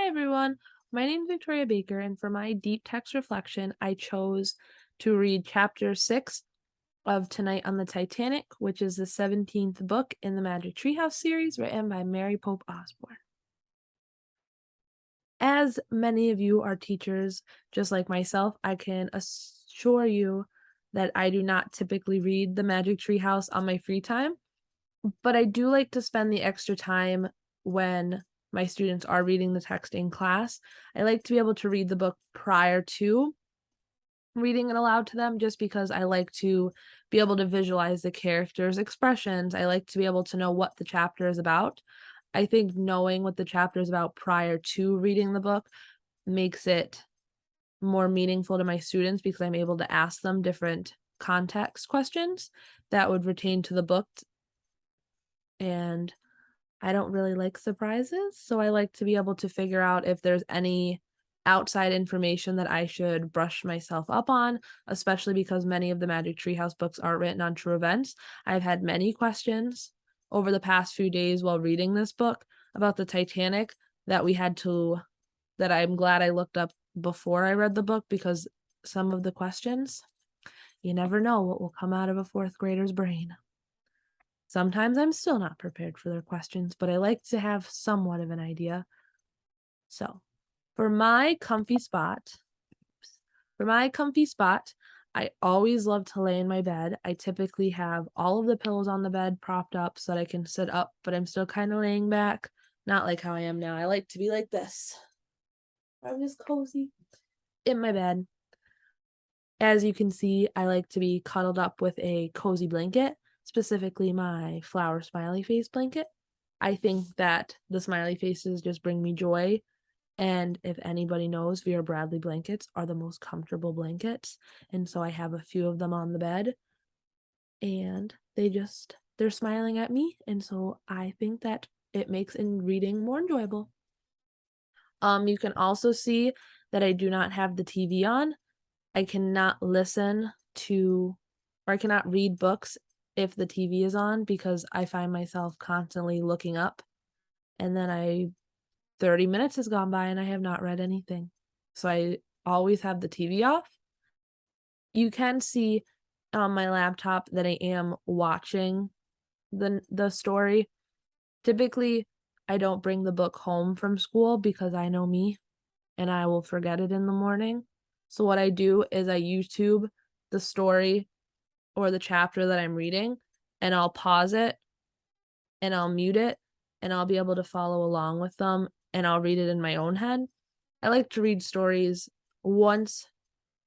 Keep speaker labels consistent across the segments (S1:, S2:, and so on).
S1: Hi, everyone. My name is Victoria Baker, and for my deep text reflection, I chose to read chapter 6 of Tonight on the Titanic, which is the 17th book in the Magic Treehouse series written by Mary Pope Osborne. As many of you are teachers, just like myself, I can assure you that I do not typically read the Magic Treehouse on my free time, but I do like to spend the extra time when my students are reading the text in class. I like to be able to read the book prior to reading it aloud to them just because I like to be able to visualize the characters' expressions. I like to be able to know what the chapter is about. I think knowing what the chapter is about prior to reading the book makes it more meaningful to my students because I'm able to ask them different context questions that would retain to the book, and I don't really like surprises, so I like to be able to figure out if there's any outside information that I should brush myself up on, especially because many of the Magic Treehouse books are written on true events. I've had many questions over the past few days while reading this book about the Titanic that we had to that I'm glad I looked up before I read the book because some of the questions, you never know what will come out of a 4th grader's brain. Sometimes I'm still not prepared for their questions, but I like to have somewhat of an idea. So, for my comfy spot, for my comfy spot, I always love to lay in my bed. I typically have all of the pillows on the bed propped up so that I can sit up, but I'm still kind of laying back, not like how I am now. I like to be like this. I'm just cozy in my bed. As you can see, I like to be cuddled up with a cozy blanket, specifically my flower smiley face blanket. I think that the smiley faces just bring me joy, and if anybody knows, Vera Bradley blankets are the most comfortable blankets, and so I have a few of them on the bed, and they're smiling at me, and so I think that it makes in reading more enjoyable. You can also see that I do not have the TV on. I cannot listen to or I cannot read books if the TV is on because I find myself constantly looking up, and then I 30 minutes has gone by and I have not read anything. So I always have the TV off. You can see on my laptop that I am watching the story. Typically, I don't bring the book home from school because I know me and I will forget it in the morning. So what I do is I YouTube the story or the chapter that I'm reading, and I'll pause it and I'll mute it and I'll be able to follow along with them and I'll read it in my own head. I like to read stories once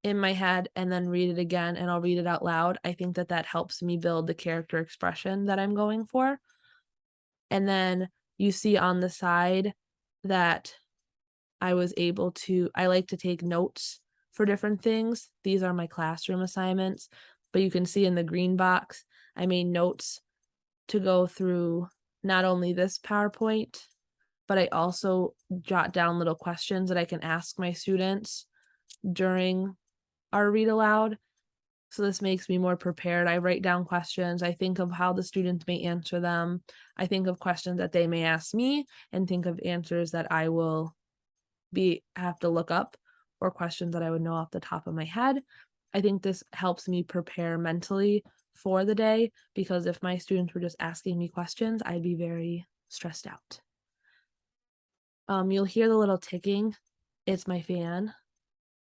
S1: in my head and then read it again and I'll read it out loud. I think that that helps me build the character expression that I'm going for. And then you see on the side that I like to take notes for different things. These are my classroom assignments, but you can see in the green box, I made notes to go through not only this PowerPoint, but I also jot down little questions that I can ask my students during our read aloud. So this makes me more prepared. I write down questions. I think of how the students may answer them. I think of questions that they may ask me and think of answers that I will be have to look up or questions that I would know off the top of my head. I think this helps me prepare mentally for the day because if my students were just asking me questions, I'd be very stressed out. You'll hear the little ticking. It's my fan.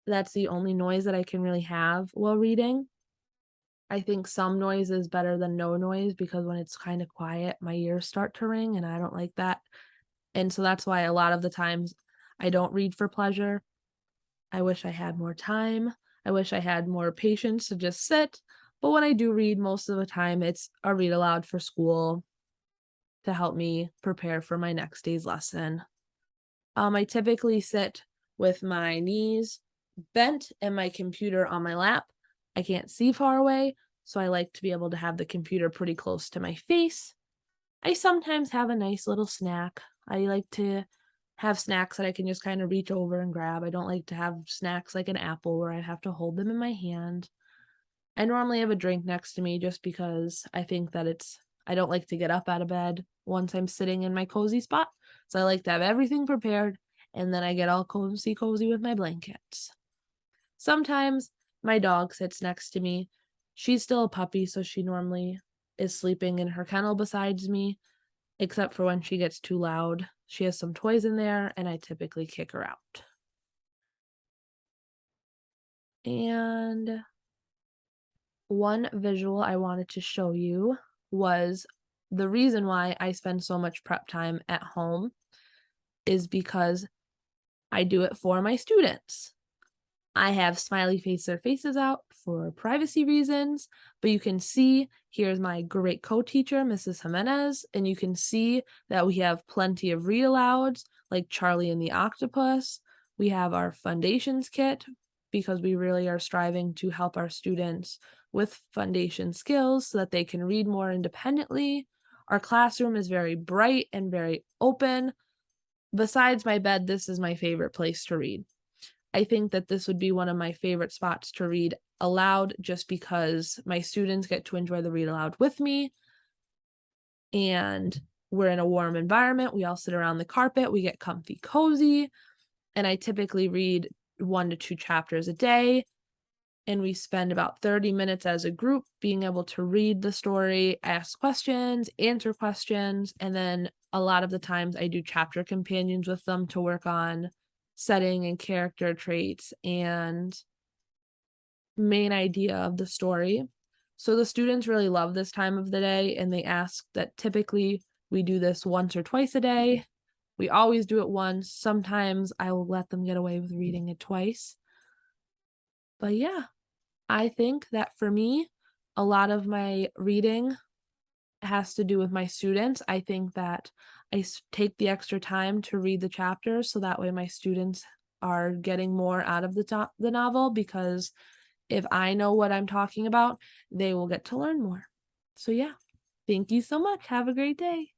S1: That's the only noise that I can really have while reading. I think some noise is better than no noise because when it's kind of quiet, my ears start to ring and I don't like that. And so that's why a lot of the times I don't read for pleasure. I wish I had more time. I wish I had more patience to just sit. But when I do read, most of the time it's a read aloud for school to help me prepare for my next day's lesson. I typically sit with my knees bent and my computer on my lap. I can't see far away, so I like to be able to have the computer pretty close to my face. I sometimes have a nice little snack. I like to have snacks that I can just kind of reach over and grab. I don't like to have snacks like an apple where I have to hold them in my hand. I normally have a drink next to me just because I think that I don't like to get up out of bed once I'm sitting in my cozy spot. So I like to have everything prepared and then I get all cozy with my blankets. Sometimes my dog sits next to me. She's still a puppy, so she normally is sleeping in her kennel besides me, except for when she gets too loud. She has some toys in there, and I typically kick her out. And one visual I wanted to show you was the reason why I spend so much prep time at home is because I do it for my students. I have smiley face their faces out for privacy reasons, but you can see here's my great co-teacher, Mrs. Jimenez, and you can see that we have plenty of read alouds like Charlie and the Octopus. We have our foundations kit because we really are striving to help our students with foundation skills so that they can read more independently. Our classroom is very bright and very open. Besides my bed, this is my favorite place to read. I think that this would be one of my favorite spots to read aloud just because my students get to enjoy the read aloud with me, and we're in a warm environment. We all sit around the carpet, we get comfy cozy, and I typically read 1 to 2 chapters a day, and we spend about 30 minutes as a group being able to read the story, ask questions, answer questions, and then a lot of the times I do chapter companions with them to work on setting and character traits and main idea of the story. So the students really love this time of the day, and they ask that typically we do this once or twice a day. We always do it once. Sometimes I will let them get away with reading it twice. But yeah, I think that for me, a lot of my reading has to do with my students. I think that take the extra time to read the chapters so that way my students are getting more out of the novel, because if I know what I'm talking about, they will get to learn more. So yeah, thank you so much. Have a great day.